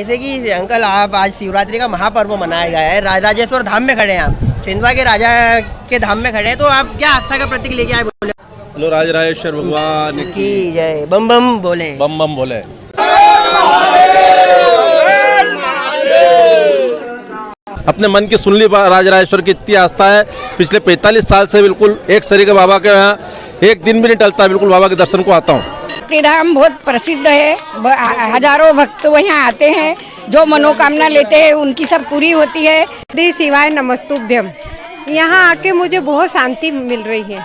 जैसे कि अंकल आप आज शिवरात्रि का महापर्व मनाया गया है, राजराजेश्वर धाम में खड़े हैं आप, सेंधवा के राजा के धाम में खड़े हैं, तो आप क्या आस्था का प्रतीक लेके आए बोले? बोलो राजराजेश्वर भगवान की जय, बम बम बोले, बम बम बोले। अपने मन की सुन ली राजराजेश्वर की इतनी आस्था है, पिछले 45 साल से बिल्कुल एक सरीके बाबा के यहाँ एक दिन भी नहीं टलता, बिल्कुल बाबा के दर्शन को आता हूँ। धाम बहुत प्रसिद्ध है, हजारों भक्त यहाँ आते हैं, जो मनोकामना लेते हैं उनकी सब पूरी होती है। श्री शिवाय नमस्तुभ्यम। यहाँ आके मुझे बहुत शांति मिल रही है।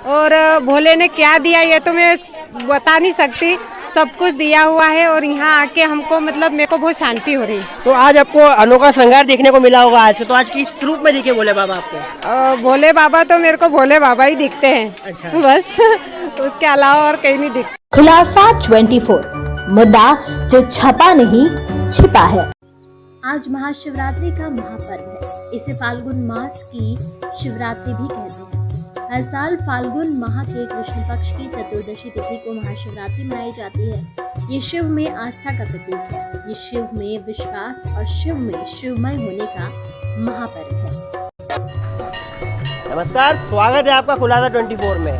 और भोले ने क्या दिया ये तो मैं बता नहीं सकती, सब कुछ दिया हुआ है और यहाँ आके हमको मतलब मेरे को बहुत शांति हो रही है। तो आज आपको अनोखा श्रृंगार देखने को मिला होगा आज, तो आज किस रूप में दिखे भोले बाबा आपको? भोले बाबा तो मेरे को भोले बाबा ही दिखते हैं। अच्छा। बस उसके अलावा और कहीं नहीं दिखते। खुलासा 24 मुद्दा जो छपा नहीं छिपा है। आज महाशिवरात्रि का महापर्व है। इसे फाल्गुन मास की शिवरात्रि भी कहते हैं। हर साल फाल्गुन माह के कृष्ण पक्ष की चतुर्दशी तिथि को महाशिवरात्रि मनाई जाती है। ये शिव में आस्था का प्रतीक है। ये शिव में विश्वास और शिव में शिवमय होने का महापर्व है। नमस्कार, स्वागत है आपका खुलासा 24 में।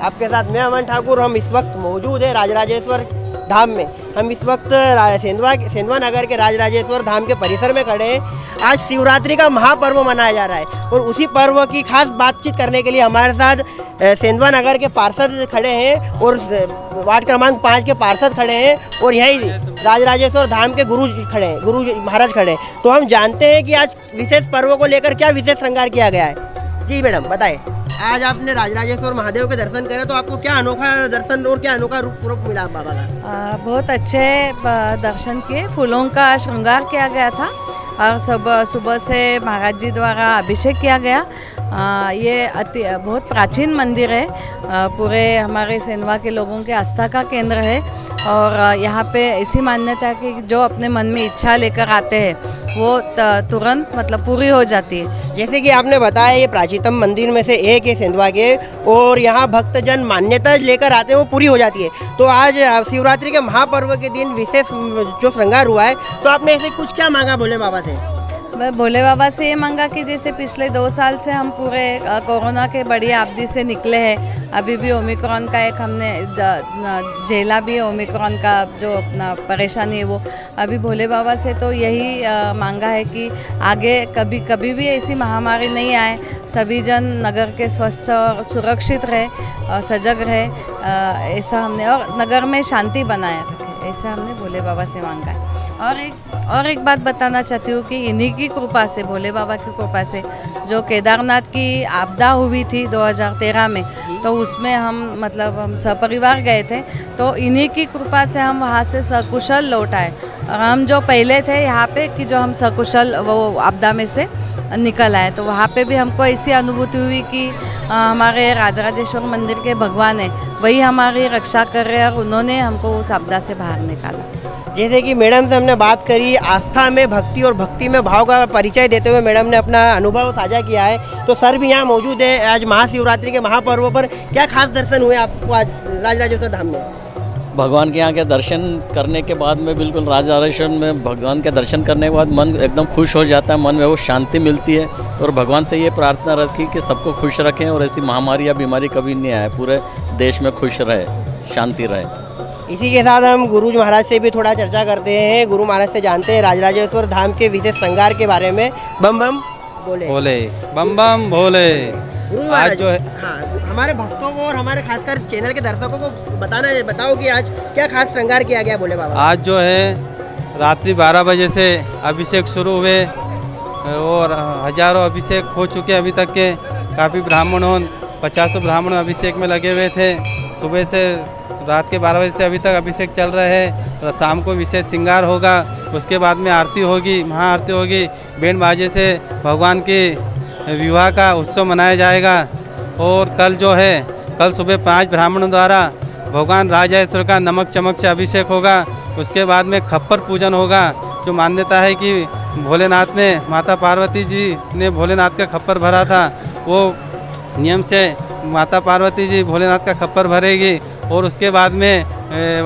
आपके साथ मैं अमन ठाकुर। हम इस वक्त मौजूद है राजराजेश्वर धाम में। हम इस वक्त सेंधवा नगर के राजराजेश्वर धाम के परिसर में खड़े हैं। आज शिवरात्रि का महापर्व मनाया जा रहा है और उसी पर्व की खास बातचीत करने के लिए हमारे साथ सेंधवा नगर के पार्षद खड़े हैं और वार्ड क्रमांक 5 के पार्षद खड़े हैं और यही राजराजेश्वर धाम के गुरु खड़े हैं, गुरु महाराज खड़े हैं। तो हम जानते हैं कि आज विशेष पर्व को लेकर क्या विशेष श्रृंगार किया गया है। जी मैडम बताएं, आज आपने राजराजेश्वर महादेव के दर्शन करे तो आपको क्या अनोखा दर्शन और क्या अनोखा रूप मिला बाबा का? बहुत अच्छे दर्शन किए, फूलों का श्रृंगार किया गया था और सुबह से महाराज जी द्वारा अभिषेक किया गया। ये बहुत प्राचीन मंदिर है, पूरे हमारे सेंधवा के लोगों के आस्था का केंद्र है और यहाँ पे ऐसी मान्यता है कि जो अपने मन में इच्छा लेकर आते हैं वो तुरंत मतलब पूरी हो जाती है। जैसे कि आपने बताया ये प्राचीनतम मंदिर में से एक है सेंधवा के और यहाँ भक्तजन मान्यता लेकर आते हैं वो पूरी हो जाती है। तो आज शिवरात्रि के महापर्व के दिन विशेष जो श्रृंगार हुआ है, तो आपने ऐसे कुछ क्या मांगा भोले बाबा से? मैं भोले बाबा से ये मांगा कि जैसे पिछले 2 साल से हम पूरे कोरोना के बड़ी आपदी से निकले हैं, अभी भी ओमिक्रॉन का एक हमने झेला भी है, ओमिक्रॉन का जो अपना परेशानी है वो अभी भोले बाबा से तो यही मांगा है कि आगे कभी भी ऐसी महामारी नहीं आए, सभी जन नगर के स्वस्थ और सुरक्षित रहे और सजग रहे, ऐसा हमने और नगर में शांति बनाए रखे, ऐसा हमने भोले बाबा से मांगा है। और एक बात बताना चाहती हूँ कि इन्हीं की कृपा से, भोले बाबा की कृपा से जो केदारनाथ की आपदा हुई थी 2013 में, तो उसमें हम सपरिवार गए थे, तो इन्हीं की कृपा से हम वहाँ से सकुशल लौट आए। और हम जो पहले थे यहाँ पे कि जो हम सकुशल वो आपदा में से निकल आए, तो वहाँ पे भी हमको ऐसी अनुभूति हुई कि हमारे राजराजेश्वर मंदिर के भगवान है, वही हमारी रक्षा कर रहे हैं और उन्होंने हमको उस आपदा से बाहर निकाला। जैसे कि मैडम से हमने बात करी, आस्था में भक्ति और भक्ति में भाव का परिचय देते हुए मैडम ने अपना अनुभव साझा किया है। तो सर भी यहाँ मौजूद है। आज महाशिवरात्रि के महापर्व पर क्या खास दर्शन हुए आपको आज राजराजेश्वर धाम में? भगवान के यहाँ के दर्शन करने के बाद में बिल्कुल राजराजेश्वर में भगवान के दर्शन करने के बाद मन एकदम खुश हो जाता है, मन में वो शांति मिलती है और भगवान से ये प्रार्थना रखी कि सबको खुश रखें और ऐसी महामारी या बीमारी कभी नहीं आए, पूरे देश में खुश रहे, शांति रहे। इसी के साथ हम गुरु महाराज से भी थोड़ा चर्चा करते हैं। गुरु महाराज से जानते हैं राजराजेश्वर धाम के विशेष श्रृंगार के बारे में। बम बम बोले, भोले बम बम भोले। आज जो है हमारे भक्तों को और हमारे खासकर चैनल के दर्शकों को बताओ कि आज क्या खास श्रृंगार किया गया भोले बाबा? आज जो है रात्रि 12 बजे से अभिषेक शुरू हुए और हजारों अभिषेक हो चुके अभी तक के। काफ़ी ब्राह्मण 50 ब्राह्मण अभिषेक में लगे हुए थे। सुबह से रात के 12 बजे से अभी तक अभिषेक चल रहा है। शाम को विशेष श्रृंगार होगा, उसके बाद में आरती होगी, महाआरती होगी। बैंड बाजे से भगवान के विवाह का उत्सव मनाया जाएगा। और कल सुबह 5 ब्राह्मणों द्वारा भगवान राजराजेश्वर का नमक चमक से अभिषेक होगा। उसके बाद में खप्पर पूजन होगा। जो मान्यता है कि भोलेनाथ ने, माता पार्वती जी ने भोलेनाथ का खप्पर भरा था, वो नियम से माता पार्वती जी भोलेनाथ का खप्पर भरेगी और उसके बाद में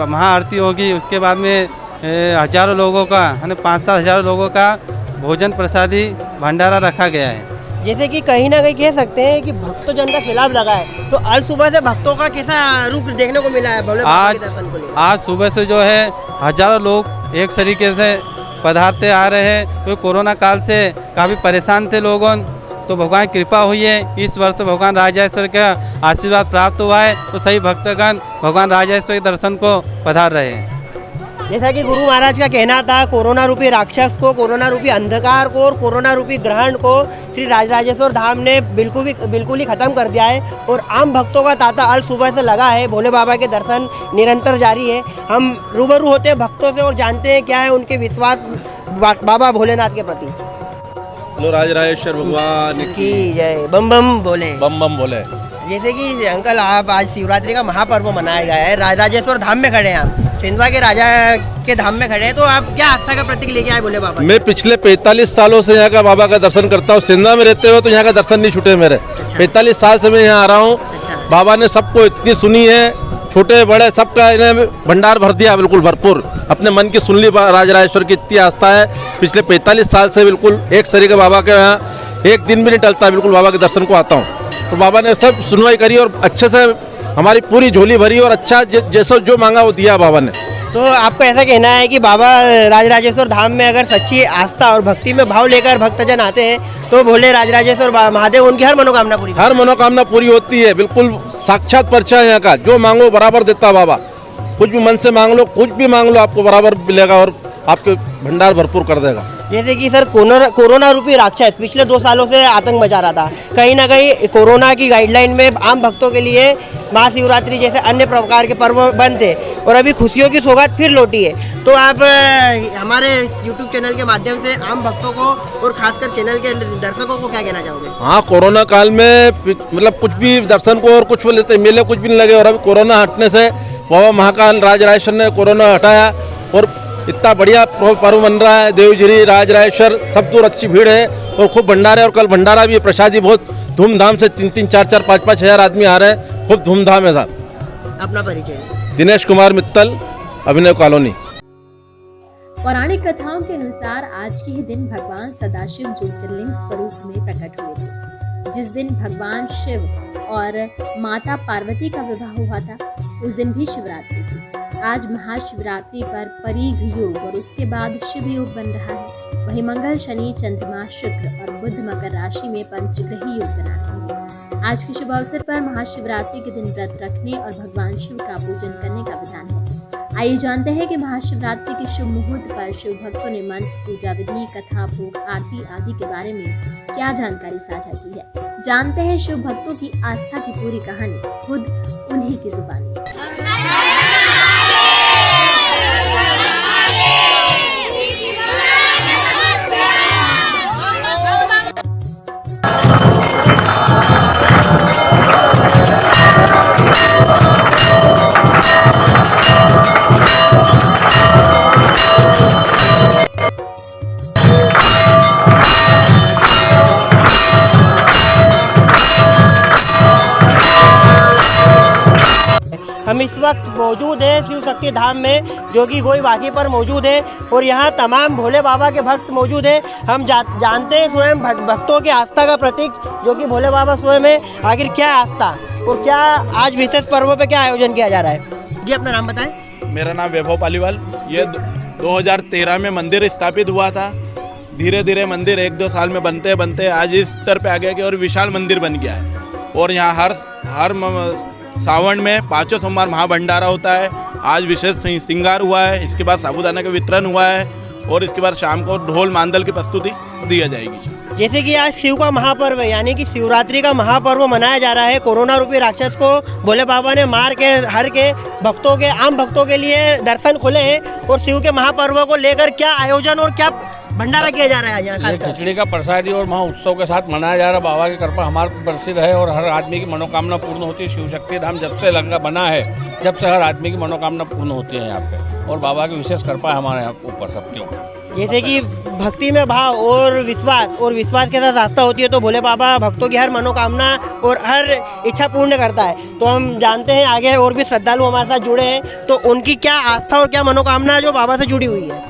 महाआरती होगी। उसके बाद में हजारों लोगों का 5-7 हज़ार लोगों का भोजन प्रसादी भंडारा रखा गया है। जैसे कि कहीं ना कहीं कह सकते हैं कि भक्तजन का सैलाब लगा है, तो आज सुबह से भक्तों का कैसा रुख देखने को मिला है भोले बाबा के दर्शन को लेकर? आज सुबह से जो है हजारों लोग एक तरीके से पधारते आ रहे हैं। तो कोरोना काल से काफ़ी परेशान थे लोगों, तो भगवान की कृपा हुई है। इस वर्ष भगवान राजेश्वर का आशीर्वाद प्राप्त हुआ है, तो सही भक्तगण भगवान राजेश्वर के दर्शन को पधार रहे हैं। जैसा कि गुरु महाराज का कहना था, कोरोना रूपी राक्षस को, कोरोना रूपी अंधकार को और कोरोना रूपी ग्रहण को श्री राजराजेश्वर धाम ने बिल्कुल ही खत्म कर दिया है। और आम भक्तों का तांता आज सुबह से लगा है। भोले बाबा के दर्शन निरंतर जारी है। हम रूबरू होते हैं भक्तों से और जानते हैं क्या है उनके विश्वास बाबा भोलेनाथ के प्रति। बोलो राजराजेश्वर भगवान की जय। बम बम बोले। बम बम बोले। जैसे कि अंकल, आप आज शिवरात्रि का महापर्व मनाया गया है, राजराजेश्वर धाम में खड़े हैं आप, सेंधवा के राजा के धाम में खड़े हैं, तो आप क्या आस्था का प्रतीक लेके आए भोले बाबा? मैं पिछले 45 सालों से यहाँ का बाबा का दर्शन करता हूँ। सेंधवा में रहते हुए तो यहाँ का दर्शन नहीं छूटे मेरे। 45 साल से मैं यहाँ आ रहा हूँ। बाबा ने सबको इतनी सुनी है, छोटे बड़े सबका इन्हें भंडार भर दिया, बिल्कुल भरपूर। अपने मन की सुन ली राजराजेश्वर की इतनी आस्था है। पिछले 45 साल से बिल्कुल एक तरीके बाबा के यहाँ एक दिन भी नहीं टलता, बिल्कुल बाबा के दर्शन को आता हूँ। तो बाबा ने सब सुनवाई करी और अच्छे से हमारी पूरी झोली भरी और अच्छा जैसा जो मांगा वो दिया बाबा ने। तो आपको ऐसा कहना है कि बाबा राजराजेश्वर धाम में अगर सच्ची आस्था और भक्ति में भाव लेकर भक्तजन आते हैं तो भोले राजराजेश्वर महादेव उनकी हर मनोकामना पूरी होती है। बिल्कुल साक्षात परिचय है यहाँ का, जो मांगो बराबर देता बाबा। कुछ भी मन से मांग लो, कुछ भी मांग लो, आपको बराबर मिलेगा और आपके भंडार भरपूर कर देगा। जैसे कि सर कोरोना रूपी राक्षस पिछले 2 सालों से आतंक मचा रहा था, कहीं ना कहीं कोरोना की गाइडलाइन में आम भक्तों के लिए महाशिवरात्रि जैसे अन्य प्रकार के पर्व बंद थे और अभी खुशियों की सौगात फिर लौटी है। तो आप हमारे YouTube चैनल के माध्यम से आम भक्तों को और खासकर चैनल के दर्शकों को क्या कहना चाहोगे? हाँ, कोरोना काल में मतलब कुछ भी दर्शन को और कुछ लेते मेले कुछ भी नहीं लगे, और अभी कोरोना हटने से बाबा महाकाल राजराजेश्वर ने कोरोना हटाया और इतना बढ़िया पर्व बन रहा है। देवगिरी राजराजेश्वर सब दूर अच्छी भीड़ है और खूब भंडारे, और कल भंडारा भी है, प्रसादी बहुत धूमधाम से 3-3, 4-4, 5-5 हज़ार आदमी आ रहे हैं, खूब धूमधाम है साहब। अपना परिचय? दिनेश कुमार मित्तल, अभिनव कॉलोनी। पौराणिक कथाओं के अनुसार आज के ही दिन भगवान सदाशिव ज्योतिर्लिंग स्वरूप में प्रकट हुए थे। जिस दिन भगवान शिव और माता पार्वती का विवाह हुआ था, उस दिन भी शिवरात्रि थी। आज महाशिवरात्रि पर परीघ योग और उसके बाद शिव योग बन रहा है। वहीं मंगल, शनि, चंद्रमा, शुक्र और बुध मकर राशि में पंचग्रही योग बनाते हैं। आज के शुभ अवसर पर महाशिवरात्रि के दिन व्रत रखने और भगवान शिव का पूजन करने का विधान है। आइए जानते हैं कि महाशिवरात्रि के शुभ मुहूर्त पर शिव भक्तों ने मंत्र, पूजा विधि, कथा, भोग, आरती आदि के बारे में क्या जानकारी साझा की है। जानते हैं शिव भक्तों की आस्था की पूरी कहानी खुद उन्हीं की जुबानी। हम इस वक्त मौजूद है शिव शक्ति धाम में, जो कि गोई वाकी पर मौजूद है और यहाँ तमाम भोले बाबा के भक्त मौजूद हैं। हम जानते हैं स्वयं भक्तों की आस्था का प्रतीक जो कि भोले बाबा स्वयं है। आखिर क्या आस्था और क्या आज विशेष पर्वों पे क्या आयोजन किया जा रहा है? जी, अपना नाम बताएं। मेरा नाम वैभव पालीवाल। ये 2013 में मंदिर स्थापित हुआ था। धीरे धीरे मंदिर 1-2 साल में बनते बनते आज इस स्तर पे आ गया कि और विशाल मंदिर बन गया है। और यहाँ हर सावन में 5 सोमवार महाभंडारा होता है। आज विशेष श्रृंगार हुआ है, इसके बाद साबूदाना का वितरण हुआ है और इसके बाद शाम को ढोल मांदल की प्रस्तुति दिया जाएगी। जैसे कि आज शिव का महापर्व है, यानी कि शिवरात्रि का महापर्व मनाया जा रहा है। कोरोना रूपी राक्षस को भोले बाबा ने मार के हर के भक्तों के, आम भक्तों के लिए दर्शन खुले हैं और शिव के महापर्व को लेकर क्या आयोजन और क्या भंडारा किया जा रहा है यहाँ? ये खिचड़ी का प्रसादी और महा उत्सव के साथ मनाया जा रहा है। बाबा की कृपा हमारे पर प्रसिद्ध है और हर आदमी की मनोकामना पूर्ण होती है। शिव शक्ति धाम जब से लगा बना है, जब से हर आदमी की मनोकामना पूर्ण होती है यहाँ पे, और बाबा की विशेष कृपा है हमारे यहाँ ऊपर सबके ऊपर। जैसे कि भक्ति में भाव और विश्वास के साथ आस्था होती है तो भोले बाबा भक्तों की हर मनोकामना और हर इच्छा पूर्ण करता है। तो हम जानते हैं आगे और भी श्रद्धालु हमारे साथ जुड़े हैं, तो उनकी क्या आस्था और क्या मनोकामना जो बाबा से जुड़ी हुई है।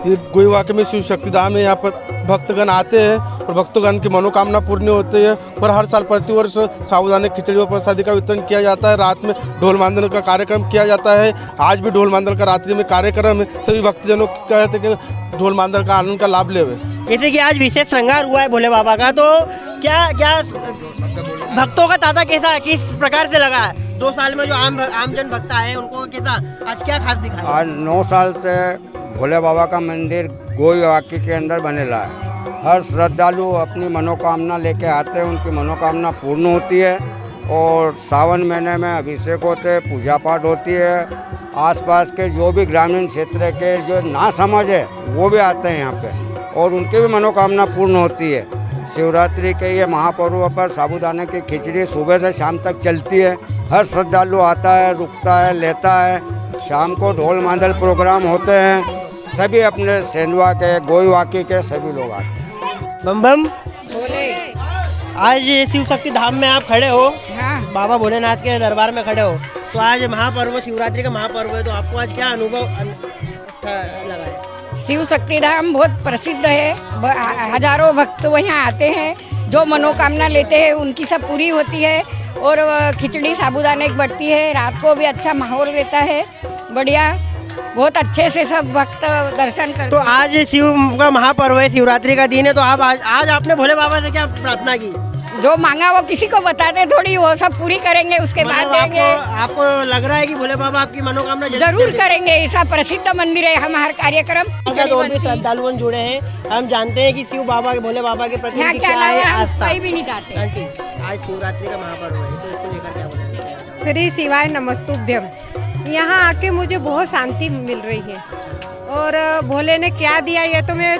ये गोईवाके में शिव शक्ति धाम है। यहाँ पर भक्तगण आते हैं और भक्तगण की मनोकामना पूर्ण होती है। और हर साल प्रतिवर्ष साबूदाने खिचड़ी और प्रसादी का वितरण किया जाता है। रात में ढोल मांदल का कार्यक्रम किया जाता है। आज भी ढोल मांदल का रात्रि में कार्यक्रम है। सभी भक्तजनों को कहते हैं कि ढोल मांदल का आनंद का लाभ लेवे। जैसे कि आज विशेष श्रृंगार हुआ है भोले बाबा का, तो क्या क्या भक्तों का तांता कैसा किस प्रकार से लगा है? 2 साल में जो आमजन भक्त आए उनको कैसा आज क्या खास दिखा? आज 9 साल से भोले बाबा का मंदिर गोईवाके के अंदर बनेला है। हर श्रद्धालु अपनी मनोकामना लेके आते हैं, उनकी मनोकामना पूर्ण होती है। और सावन महीने में अभिषेक होते हैं, पूजा पाठ होती है। आसपास के जो भी ग्रामीण क्षेत्र के जो ना समझ है वो भी आते हैं यहाँ पे और उनकी भी मनोकामना पूर्ण होती है। शिवरात्रि के ये महापर्व पर साबूदाने की खिचड़ी सुबह से शाम तक चलती है। हर श्रद्धालु आता है, रुकता है, लेता है। शाम को ढोल मांदल प्रोग्राम होते हैं। सभी अपने सेंधवा के गोईवाके के सभी लोग आते हैं। बम बम बोले। आज शिव शक्ति धाम में आप खड़े हो, हाँ। बाबा भोलेनाथ के दरबार में खड़े हो, तो आज महापर्व शिवरात्रि का महापर्व है, तो आपको आज क्या अनुभव लगा है? शिव शक्ति धाम बहुत प्रसिद्ध है। हजारों भक्त वहाँ आते हैं, जो मनोकामना लेते हैं उनकी सब पूरी होती है। और खिचड़ी साबूदाने की बढ़ती है। रात को भी अच्छा माहौल रहता है, बढ़िया, बहुत अच्छे से सब भक्त दर्शन करते। तो आज शिव का महापर्व है, शिवरात्रि का दिन है, तो आप आज आपने भोले बाबा से क्या प्रार्थना की? जो मांगा वो किसी को बताते थोड़ी, वो सब पूरी करेंगे, उसके बाद देंगे। आपको लग रहा है कि भोले बाबा आपकी मनोकामना जरूर करेंगे। ऐसा प्रसिद्ध मंदिर है। हम हर कार्यक्रम और भी श्रद्धालु जुड़े हैं। हम जानते हैं कि शिव बाबा के भोले बाबा के प्रति यहाँ के क्या है अलावा हम आस्था। कहीं भी नहीं जाते। आंटी, आज शिवरात्रि का महापर्व है, तो इसको लेकर क्या बोलेंगे? श्री शिवाय नमस्तुभ्यम। यहाँ आके मुझे बहुत शांति मिल रही है और भोले ने क्या दिया ये तो मैं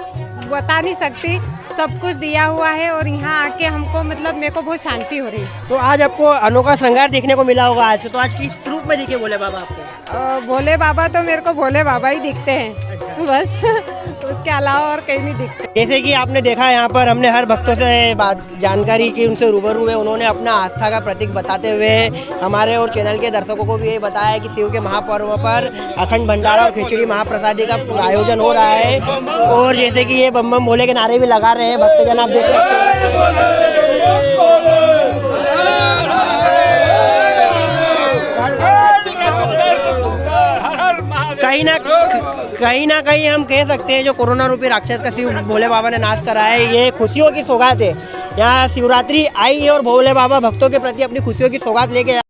बता नहीं सकती। सब कुछ दिया हुआ है और यहाँ आके हमको मतलब मेरे को बहुत शांति हो रही है। तो आज आपको अनोखा श्रृंगार देखने को मिला होगा आज, तो आज किस रूप में दिखे भोले बाबा आपको? भोले बाबा तो मेरे को भोले बाबा ही दिखते हैं। अच्छा। बस उसके अलावा और कहीं नहीं दिखते। जैसे कि आपने देखा यहाँ पर हमने हर भक्तों से बात जानकारी की, उनसे रूबरू हुए, उन्होंने अपना आस्था का प्रतीक बताते हुए हमारे और चैनल के दर्शकों को भी ये बताया कि शिव के महापर्व पर अखंड भंडारा और खिचड़ी महाप्रसादी का आयोजन हो रहा है। और जैसे कि ये बम बम भोले के नारे भी लगा रहे हैं भक्तजन, आप देख सकते हैं। कहीं ना कहीं हम कह सकते हैं जो कोरोना रूपी राक्षस का शिव भोले बाबा ने नाश करा है, ये खुशियों की सौगात है। यहाँ शिवरात्रि आई है और भोले बाबा भक्तों के प्रति अपनी खुशियों की सौगात लेके